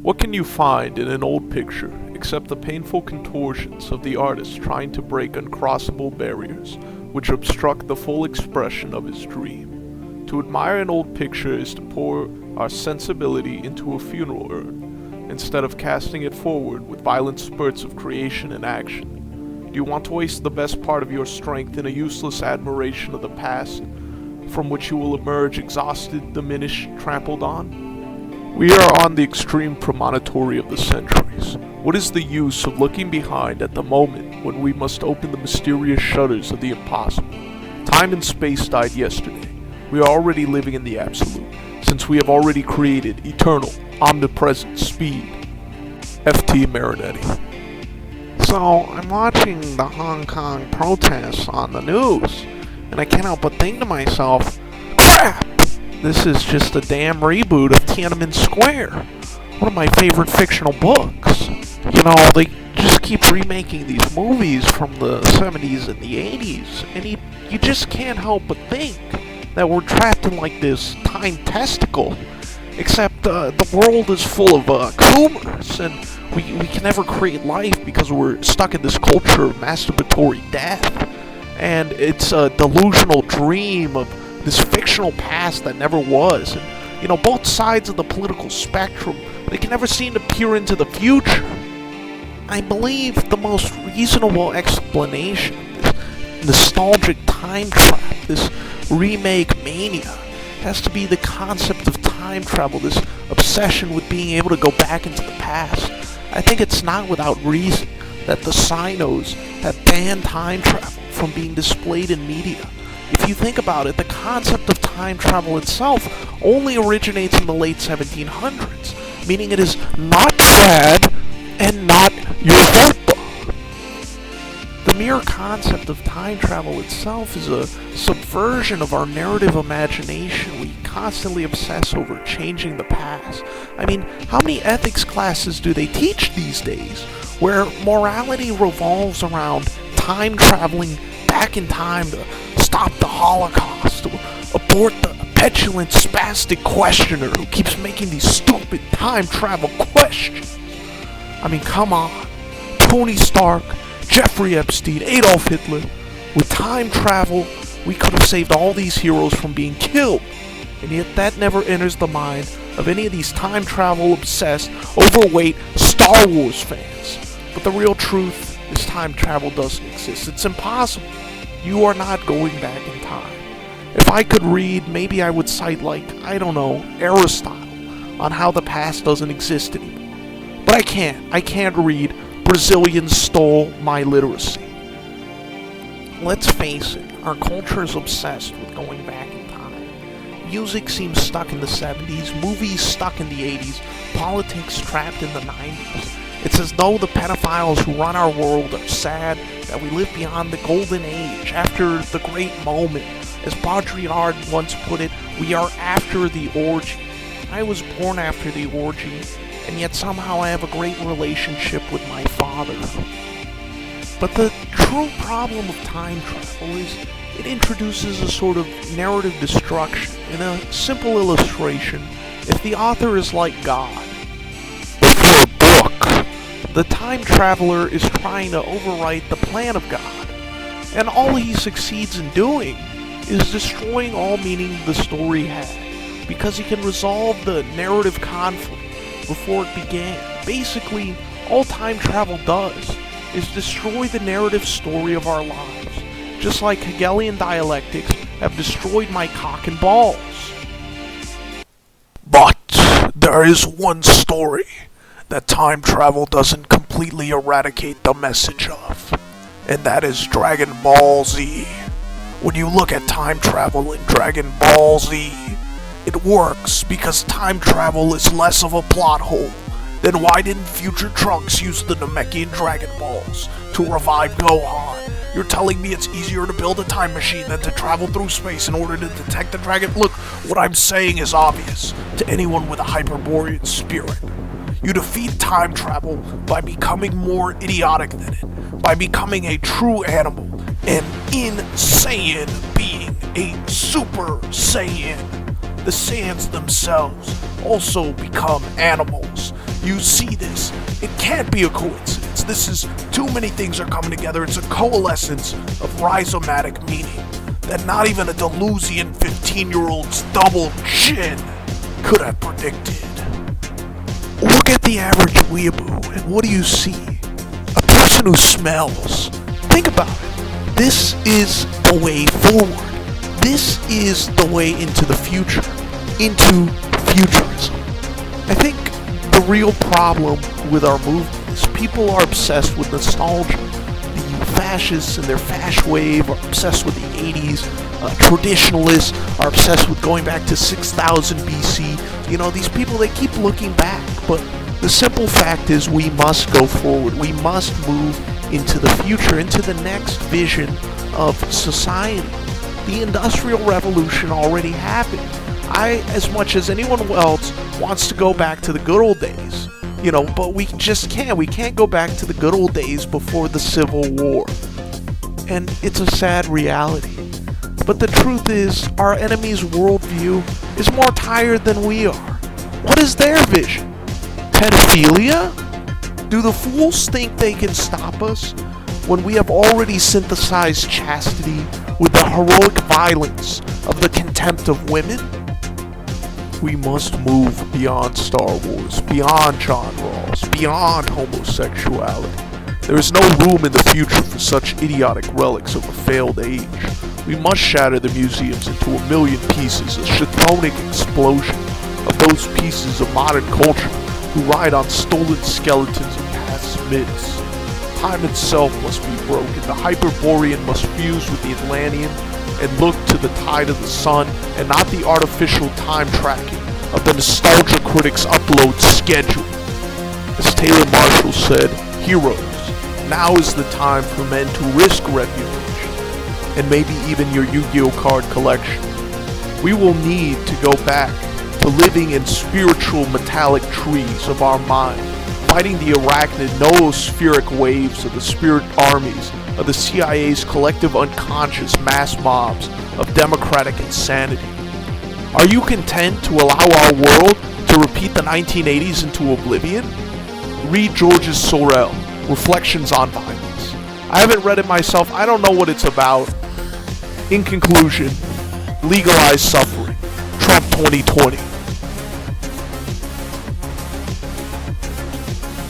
What can you find in an old picture except the painful contortions of the artist trying to break uncrossable barriers which obstruct the full expression of his dream? To admire an old picture is to pour our sensibility into a funeral urn, instead of casting it forward with violent spurts of creation and action. Do you want to waste the best part of your strength in a useless admiration of the past, from which you will emerge exhausted, diminished, trampled on? We are on the extreme promontory of the centuries. What is the use of looking behind at the moment when we must open the mysterious shutters of the impossible? Time and space died yesterday. We are already living in the absolute, since we have already created eternal, omnipresent speed. F.T. Marinetti. So, I'm watching the Hong Kong protests on the news, and I can't help but think to myself, crap! This is just a damn reboot of Tiananmen Square, one of my favorite fictional books. You know, they just keep remaking these movies from the 70s and the 80s, and you just can't help but think that we're trapped in like this time testicle, except the world is full of coomers, and we can never create life because we're stuck in this culture of masturbatory death, and it's a delusional dream of this fictional past that never was. And you know, both sides of the political spectrum, they can never seem to peer into the future. I believe the most reasonable explanation of this nostalgic time trap, this remake mania, has to be the concept of time travel, this obsession with being able to go back into the past. I think it's not without reason that the Sinos have banned time travel from being displayed in media. If you think about it, the concept of time travel itself only originates in the late 1700s, meaning it is not bad and not your fault. The mere concept of time travel itself is a subversion of our narrative imagination. We constantly obsess over changing the past. I mean, how many ethics classes do they teach these days where morality revolves around time traveling back in time to stop the Holocaust, to abort the petulant, spastic questioner who keeps making these stupid time travel questions? I mean, come on. Tony Stark, Jeffrey Epstein, Adolf Hitler. With time travel, we could have saved all these heroes from being killed. And yet that never enters the mind of any of these time travel obsessed, overweight Star Wars fans. But the real truth is time travel doesn't exist. It's impossible. You are not going back in time. If I could read, maybe I would cite, like, I don't know, Aristotle on how the past doesn't exist anymore. But I can't. I can't read Brazilians stole my literacy. Let's face it, our culture is obsessed with going back in time. Music seems stuck in the 70s, movies stuck in the 80s, politics trapped in the 90s. It's as though the pedophiles who run our world are sad that we live beyond the golden age, after the great moment. As Baudrillard once put it, we are after the orgy. I was born after the orgy, and yet somehow I have a great relationship with my father. But the true problem of time travel is it introduces a sort of narrative destruction. In a simple illustration, if the author is like God, before a book, the time traveler is trying to overwrite the plan of God, and all he succeeds in doing is destroying all meaning the story had, because he can resolve the narrative conflict before it began. Basically, all time travel does is destroy the narrative story of our lives, just like Hegelian dialectics have destroyed my cock and balls. But there is one story that time travel doesn't completely eradicate the message of, and that is Dragon Ball Z. When you look at time travel in Dragon Ball Z, it works because time travel is less of a plot hole. Then why didn't future Trunks use the Namekian Dragon Balls to revive Gohan? You're telling me it's easier to build a time machine than to travel through space in order to detect the dragon? Look, what I'm saying is obvious to anyone with a Hyperborean spirit. You defeat time travel by becoming more idiotic than it, by becoming a true animal, an insane being, a Super Saiyan. The Saiyans themselves also become animals. You see this. It can't be a coincidence. This is too many things are coming together. It's a coalescence of rhizomatic meaning that not even a delusive 15-year-old's double chin could have predicted. Look at the average weeaboo, and what do you see? A person who smells. Think about it. This is the way forward. This is the way into the future, into futurism. I think the real problem with our movement is people are obsessed with nostalgia. The fascists and their fash wave are obsessed with the 80s. Traditionalists are obsessed with going back to 6000 BC. You know, these people, they keep looking back, but the simple fact is we must go forward. We must move into the future, into the next vision of society. The Industrial Revolution already happened. I, as much as anyone else, wants to go back to the good old days. You know, but we just can't. We can't go back to the good old days before the Civil War. And it's a sad reality. But the truth is, our enemy's worldview is more tired than we are. What is their vision? Pedophilia? Do the fools think they can stop us when we have already synthesized chastity with the heroic violence of the contempt of women? We must move beyond Star Wars, beyond John Rawls, beyond homosexuality. There is no room in the future for such idiotic relics of a failed age. We must shatter the museums into a million pieces, a chthonic explosion of those pieces of modern culture who ride on stolen skeletons of past myths. Time itself must be broken. The Hyperborean must fuse with the Atlantean and look to the tide of the sun and not the artificial time tracking of the nostalgia critics' upload schedule. As Taylor Marshall said, heroes, now is the time for men to risk reputation and maybe even your Yu-Gi-Oh card collection. We will need to go back to living in spiritual metallic trees of our mind, fighting the arachnid noospheric waves of the spirit armies of the CIA's collective unconscious mass mobs of democratic insanity. Are you content to allow our world to repeat the 1980s into oblivion? Read Georges Sorel, Reflections on Violence. I haven't read it myself. I don't know what it's about. In conclusion, legalize suffering. Trump 2020.